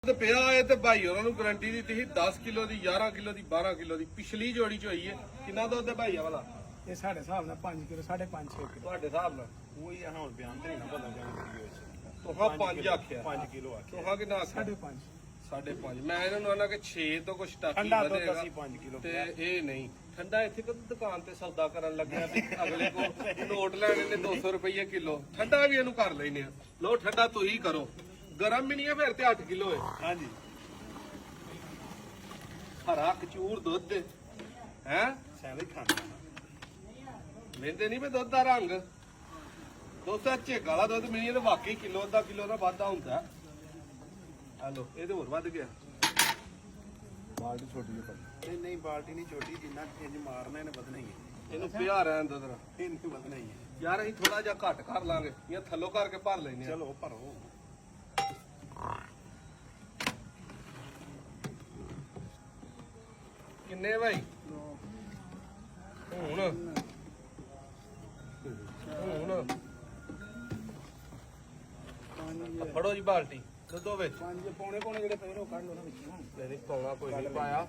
ਤੇ ਪਿਆ ਹੈ ਤੇ ਭਾਈ ਉਹਨਾਂ ਨੂੰ ਗਾਰੰਟੀ ਦਿੱਤੀ ਸੀ 10 ਕਿਲੋ ਦੀ 11 ਕਿਲੋ ਦੀ 12 ਕਿਲੋ ਦੀ ਪਿਛਲੀ ਜੋੜੀ ਚ ਹੋਈ ਹੈ। ਕਿੰਨਾ ਦੁੱਧ ਹੈ ਭਾਈਆ ਵਾਲਾ? ਇਹ ਸਾਡੇ ਹਿਸਾਬ ਨਾਲ 5 ਕਿਲੋ 5.5 6 ਕਿਲੋ ਤੁਹਾਡੇ ਹਿਸਾਬ ਨਾਲ ਉਹੀ ਆ ਹੁਣ ਬਿਆਨ ਤੇ ਨਾ ਪਤਾ ਜਾਣ ਤੋਹਾ 5 ਆਖਿਆ 5 ਕਿਲੋ ਆਖਿਆ ਤੋਹਾ ਕਿੰਨਾ ਆਖਿਆ? 5.5 5.5 ਮੈਂ ਇਹਨਾਂ ਨੂੰ ਆਣਾ ਕਿ 6 ਤੋਂ ਕੁਛ ਟਾਕੀ ਠੰਡਾ ਦੁੱਧ ਵਧੇਗਾ ਅਸੀਂ 5 ਕਿਲੋ ਤੇ ਇਹ ਨਹੀਂ ਠੰਡਾ ਇੱਥੇ ਕਦੋਂ ਦੁਕਾਨ ਤੇ ਸੌਦਾ ਕਰਨ ਲੱਗਿਆ ਵੀ ਅਗਲੇ ਕੋ ਨੋਟ ਲੈਣੇ ਨੇ 200 ਰੁਪਏ ਕਿਲੋ ਠੰਡਾ ਵੀ ਇਹਨੂੰ ਕਰ ਲੈਨੇ ਆ। ਲੋ ਠੰਡਾ ਤੁਸੀਂ ਕਰੋ ਗਰਮ ਵੀ ਨਹੀਂ ਹੈ ਫਿਰ ਤੇ 8 ਕਿਲੋ ਹੈ। ਹਾਂਜੀ ਹਰਾ ਕਚੂਰ ਦੁੱਧ ਹੈ ਸੈਂਡਵਿਚ ਖਾਣਾ ਲੈਂਦੇ ਨਹੀਂ ਮੈਂ ਦੁੱਧ ਦਾ ਰੰਗ ਦੋਸਤਾਂ ਝੇਗ ਵਾਲਾ ਦੁੱਧ ਮਿਲੀ ਤੇ ਵਾਕਈ ਕਿਲੋ ਅੱਧਾ ਕਿਲੋ ਦਾ ਵਾਧਾ ਹੁੰਦਾ। ਹਲੋ ਇਹ ਤੇ ਹੋਰ ਵੱਧ ਗਿਆ। ਬਾਲਟੀ ਛੋਟੀ ਜਿਹੀ ਨਹੀਂ ਬਾਲਟੀ ਨਹੀਂ ਛੋਟੀ ਜਿੰਨਾ ਇੰਜ ਮਾਰਨਾ ਇਹਨੇ ਵਧਣਾ ਹੀ ਹੈ ਇਹਨੂੰ ਪਿਆ ਰਹਿਣ ਦੋ ਜਰਾ ਇਹ ਨਹੀਂ ਵਧਣਾ ਹੀ ਹੈ। ਯਾਰ ਅਸੀਂ ਥੋੜਾ ਜਿਹਾ ਘੱਟ ਕਰ ਲਾਂਗੇ ਜਾਂ ਥੱਲੋਂ ਕਰਕੇ ਭਰ ਲੈਨੇ ਆ। ਚਲੋ ਭਰੋ ਕਿੰਨੇ ਭਾਈ ਹੁਣ ਫੜੋ ਜੀ ਬਾਲਟੀ ਦੁੱਧੋ ਵਿੱਚ 5 ਪੌਣੇ ਜਿਹੜੇ ਪਏ ਨੇ ਉਹ ਕੱਢ ਲਓ ਨਾ ਵਿੱਚੋਂ। ਨਹੀਂ ਪਾਉਣਾ ਕੋਈ ਨਹੀਂ ਪਾਇਆ।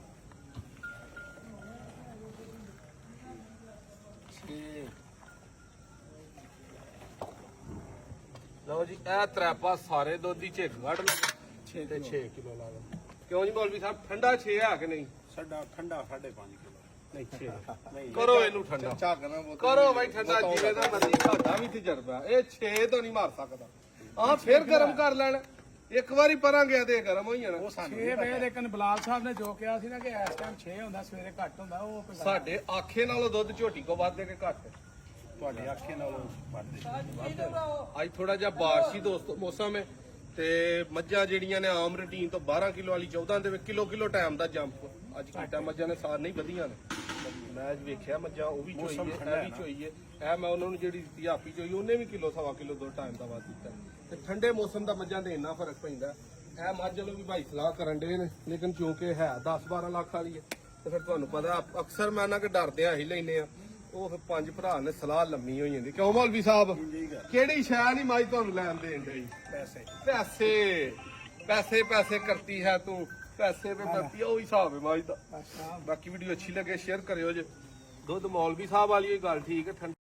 ਲਓ ਜੀ ਇਹ ਤਰੈਪਾ ਸਾਰੇ ਦੁੱਧ ਦੀ ਝੇਕ ਕੱਢ ਲਓ 6 ਤੇ 6 ਕਿਲੋ ਲਾ ਲਓ। ਕਿਉਂ ਜੀ ਮੌਲਵੀ ਸਾਹਿਬ ਠੰਡਾ 6 ਆ ਕਿ ਨਹੀਂ? ਸਾਡਾ ਠੰਡਾ 5.5 ਕਿਲੋ ਨਹੀਂ 6 ਨਹੀਂ ਕਰੋ ਇਹਨੂੰ ਠੰਡਾ ਝਾਗਣਾ ਕਰੋ ਬਾਈ ਠੰਡਾ ਜਿਵੇਂ ਦਾ ਮਰਜ਼ੀ ਸਾਡਾ ਵੀ ਤਜਰਬਾ ਇਹ 6 ਤੋਂ ਨਹੀਂ ਮਾਰ ਸਕਦਾ। ਆਹ ਫਿਰ ਗਰਮ ਕਰ ਲੈਣ ਇੱਕ ਵਾਰੀ ਪਰਾਂ ਗਿਆ ਤੇ ਗਰਮ ਹੋ ਜਾਣਾ। 6 ਪਏ ਲੇਕਿਨ ਬਲਾਲ ਸਾਹਿਬ ਨੇ ਜੋ ਕਿਹਾ ਸੀ ਨਾ ਕਿ ਇਸ ਟਾਈਮ 6 ਹੁੰਦਾ ਸਵੇਰੇ ਘੱਟ ਹੁੰਦਾ ਉਹ ਕੋਈ ਗੱਲ ਸਾਡੇ ਆਖੇ ਨਾਲੋਂ ਦੁੱਧ ਝੋਟੀ ਕੋ ਵੱਧ ਦੇ ਕੇ ਘੱਟ ਤੁਹਾਡੇ ਆਖੇ ਨਾਲੋਂ ਵੱਧਦੇ ਅੱਜ ਥੋੜਾ ਜਿਹਾ ਬਾਰਸ਼ੀ ਦੋਸਤੋ ਮੌਸਮ ਹੈ ਤੇ ਮੱਝਾਂ ਜਿਹੜੀਆਂ ਨੇ ਆਮ ਰੂਟੀਨ ਤੋਂ 12 ਕਿਲੋ ਵਾਲੀ 14 ਦੇ ਵਿੱਚ ਕਿਲੋ ਟਾਈਮ ਦਾ ਜੰਪ ਅੱਜ ਕੀਤਾ ਮੱਝਾਂ ਨੇ ਸਾਰ ਨਹੀਂ ਵਧੀਆਂ ਨੇ। ਮੈਂ ਅੱਜ ਵੇਖਿਆ ਮੱਝਾਂ ਉਹ ਵੀ ਚੋਈ ਹੈ ਇਹ ਵੀ ਚੋਈ ਹੈ ਇਹ ਮੈਂ ਉਹਨਾਂ ਨੂੰ ਜਿਹੜੀ ਦਿੱਤੀ ਆਪੀ ਚੋਈ ਉਹਨੇ ਵੀ ਕਿਲੋ ਸਵਾ ਕਿਲੋ ਦੋ ਟਾਈਮ ਦਾ ਵੱਧ ਦਿੱਤਾ ਤੇ ਠੰਡੇ ਮੌਸਮ ਦਾ ਮੱਝਾਂ ਦੇ ਇੰਨਾ ਫਰਕ ਪੈਂਦਾ। ਇਹ ਮੱਝ ਨੂੰ ਵੀ ਭਾਈ ਸਲਾਹ ਕਰਨ ਦੇ ਨੇ ਲੇਕਿਨ ਕਿਉਂਕਿ ਹੈ 10-12 ਲੱਖ ਵਾਲੀ ਹੈ ਤੇ ਫਿਰ ਤੁਹਾਨੂੰ ਪਤਾ ਅਕਸਰ ਮੈਂ ਨਾ ਕਿ ਡਰਦੇ ਆ ਹੀ ਲੈਨੇ ਆ ਉਹ ਫਿਰ 5 ਭਰਾ ਨੇ ਸਲਾਹ ਲੰਮੀ ਹੋਈ ਜਾਂਦੀ। ਕਿਉਂ ਮੌਲਵੀ ਸਾਹਿਬ ਕਿਹੜੀ ਸ਼ੈ ਨਹੀਂ ਮਾਈ ਤੁਹਾਨੂੰ ਲੈਣ ਦੇਣ ਦੇ ਪੈਸੇ ਪੈਸੇ ਪੈਸੇ ਕਰਤੀ ਹੈ ਤੂੰ ਪੈਸੇ पे करती है ਉਹ ਹਿਸਾਬ ਹੈ ਮਾਈ ਦਾ। ਅੱਛਾ ਬਾਕੀ ਵੀਡੀਓ ਅੱਛੀ ਲੱਗੇ ਸ਼ੇਅਰ ਕਰਿਓ ਜੇ ਦੁੱਧ ਮੌਲਵੀ ਸਾਹਿਬ ਵਾਲੀ ਇਹ ਗੱਲ ਠੀਕ ਹੈ।